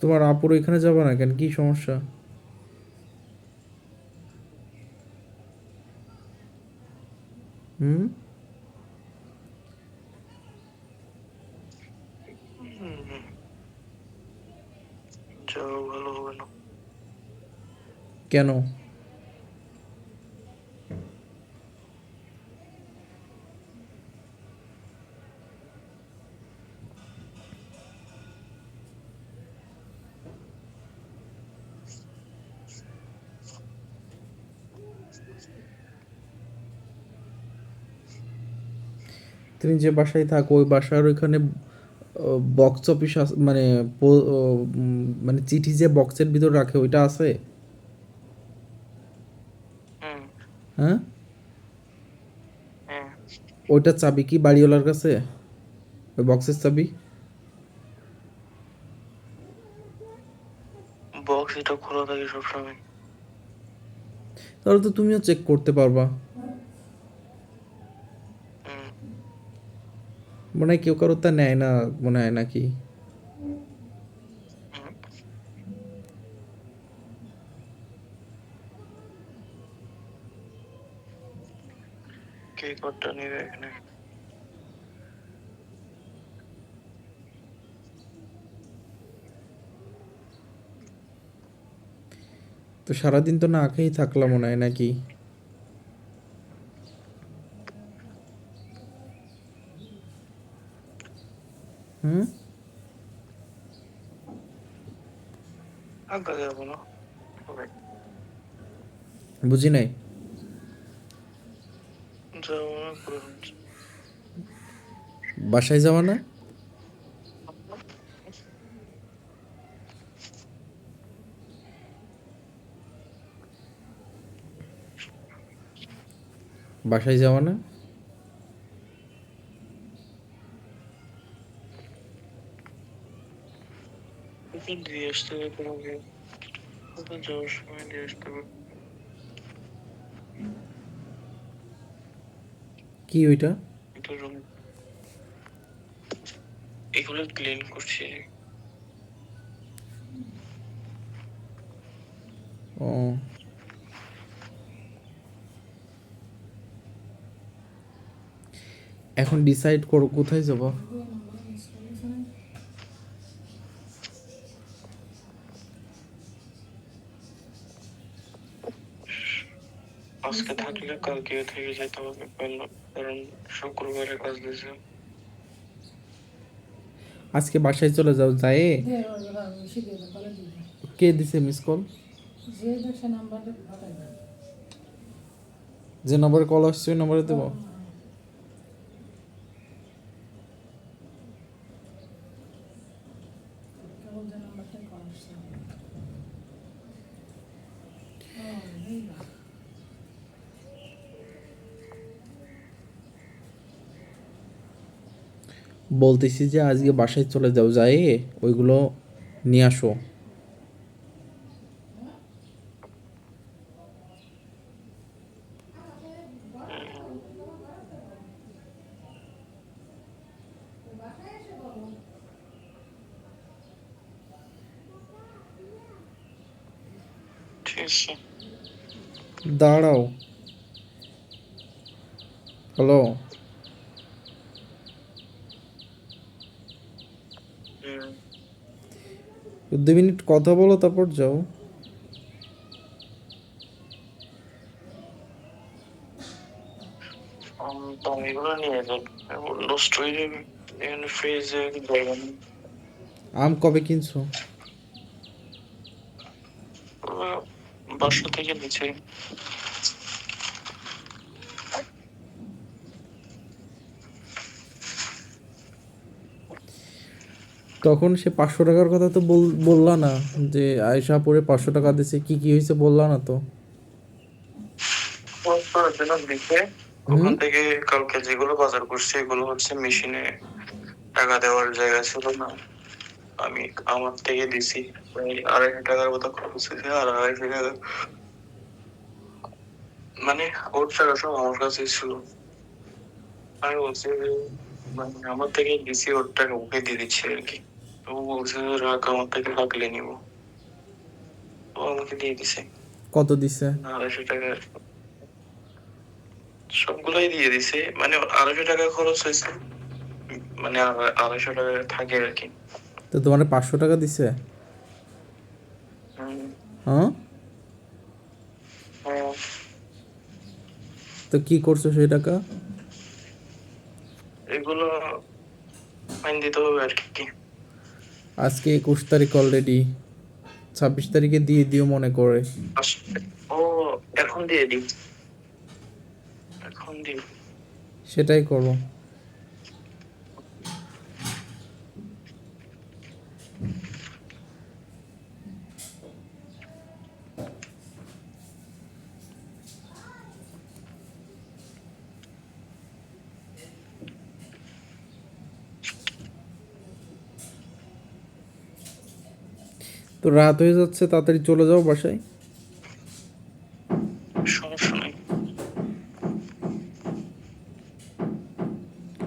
তোমার আপুর এখানে যাবে না কেন, কি সমস্যা? হুম। যাওয়া ভালো হবে না। কেন? তুমি যে বাসায় থাকো ওই বাসার ওইখানে বক্স অফিস মানে মানে চিঠি যে বক্সের ভিতর রাখে ওইটা আছে? হুম। হ্যাঁ। হ্যাঁ। ওইটার চাবি কি বাড়িওয়ালার কাছে? ওই বক্সের চাবি? বক্স এটা খোলা থাকে সবসময়। তাহলে তো তুমিও চেক করতে পারবা। হুম। মনে হয় কেউ কারো তা নেয় না, মনে হয় নাকি? হুম। কে কোডটা নেবে এখানে? তো সারাদিন তো না খেয়েই থাকলাম মনে হয় নাকি? হুম। আগে যাবো না। হবে। বুঝি নাই। যাবো না করে হচ্ছে। বাসায় যাওয়া না? বাসায় যাওয়া না? ওকে দিয়ে আসতে হবে তোমাকে। ওকে যাওয়ার সময় দিয়ে আসতে হবে। কি ওইটা? এটা রুম, এগুলো ক্লিন করছি। ও, এখন ডিসাইড করো কোথায় যাবো। আজকে থাকলে কালকে থেকে যেতে হবে, কারণ শুক্রবারে কাজ দিয়েছে। আজকে বাসায় চলে যাও, যায়। কে দিছে মিস কল? যে নম্বরে কল আসছে ওই নম্বরে দেবো। বলতেছি যে আজকে বাসায় চলে যাও, যায় ওইগুলো নিয়ে আসো। ঠিক আছে। দাঁড়াও। হ্যালো। হুম। 2 মিনিট কথা বলো তারপর যাও। তো আমি এগুলো নিয়ে যাই, নষ্ট হয়ে যাবে। এখানে ফ্রিজে ধরবেন। আম কবে কিনছো? বাসা থেকে নিচে। তখন সে 500 টাকার কথা তো বললা না, যে আয়সা পরে 500 টাকা দিছে, কি কি হয়েছে বললা না তো। দিতে হুম। ওখান থেকে কালকে যেগুলো বাজার করছি এগুলো হচ্ছে মেশিনে টাকা দেওয়ার জায়গা ছিল না। আমি আমার থেকে দিছি, প্রায় 250 টাকার মতো খরচ হয়েছে। আর 250 টাকা মানে ওর টাকা সব আমার কাছে ছিল। আমি বলছি যে মানে আমার থেকে দিছি, ওর টাকা ওকে দিয়ে দিচ্ছি আর কি। ও বলছে যে রাখ, আমার থেকে লাগলে নিব। ও আমাকে দিয়ে দিছে কত দিছে? 250 টাকা, সবগুলাই দিয়ে দিছে, মানে 250 টাকা খরচ হয়েছে, মানে 250 টাকা থাকে আর কি। তো তোমার 500 টাকা দিছে? হুম, হ্যাঁ, হ্যাঁ, তো কি করছো সেই টাকা? এগুলো ফাইন দিতে হবে আর কি। আজকে 21 তারিখ অলরেডি, 26 তারিখে দিয়ে দিও মনে করে। আসলে ও, এখন দিয়ে দিই, এখন দিই। সেটাই করো। তো রাত হয়ে যাচ্ছে, তাড়াতাড়ি চলে যাও বাসায়। সমস্যা নাই।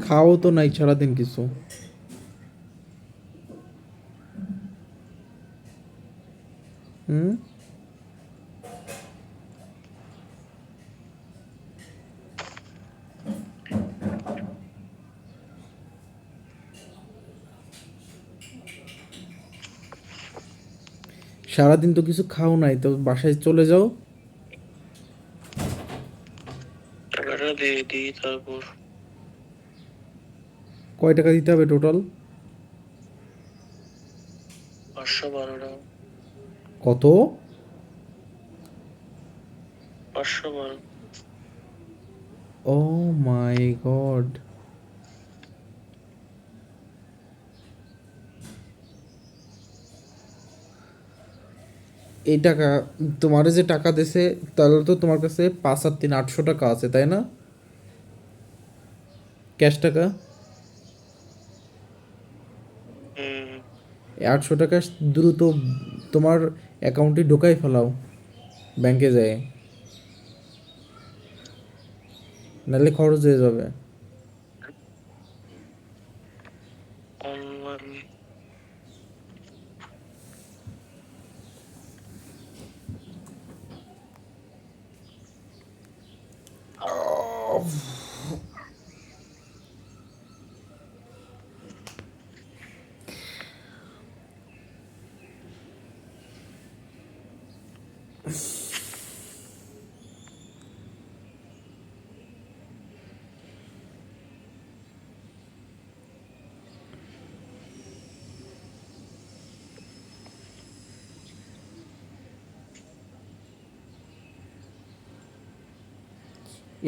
খাও তো নাই সারাদিন কিছু। হুম। সারাদিন তো কিছু খাও নাই, তো বাসায় চলে যাও। টাকাটা দিয়ে দিই, তারপর কয় টাকা দিতে হবে টোটাল? 512 টাকা। কত? 512। ও মাই গড। এই টাকা, তোমারে যে টাকা দিছে, তাহলে তো তোমার কাছে 5 আর 3 800 টাকা আছে, তাই না? ক্যাশ টাকা। হুম, এই 800 টাকা দ্রুত তোমার অ্যাকাউন্টে ঢোকাই ফেলাও, ব্যাংকে যায়, নাহলে খরচ হয়ে যাবে। অনলাইন।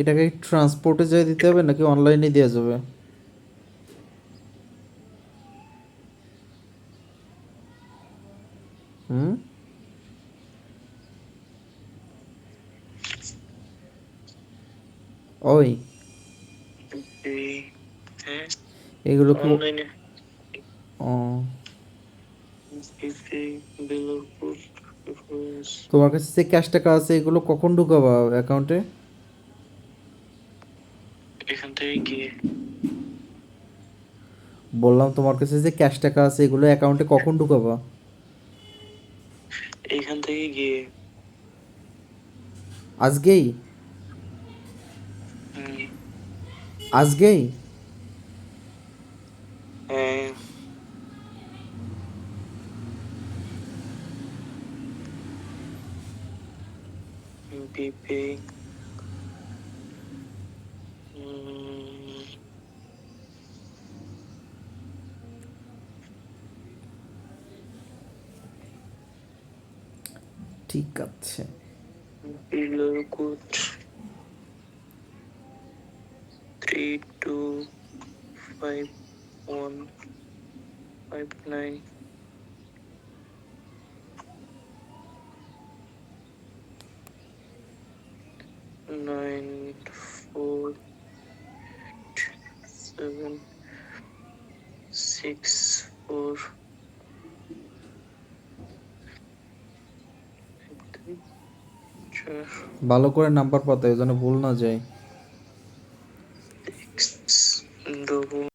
এটাকে ট্রান্সপোর্টে যাই দিতে হবে নাকি অনলাইনে দেওয়া যাবে? হুম। ওই এই, হ্যাঁ, এগুলো কি অনলাইনে। ও, জিপে, বেলরপুর, রেফারেন্স। তোমার কাছে যে ক্যাশ টাকা আছে এগুলো কখন ঢুকাবা অ্যাকাউন্টে? এখান থেকে গিয়ে, বললাম তোমার কাছে যে ক্যাশ টাকা আছে এগুলো অ্যাকাউন্টে কখন ঢুকাবা? এইখান থেকে গিয়ে। আজকেই? হুম, আজকেই? হ্যাঁ, বিপে। ঠিক আছে। বেলরপুর 325159 946764। ভালো করে নাম্বার পাতা, যেন ভুল না যায়। ডবল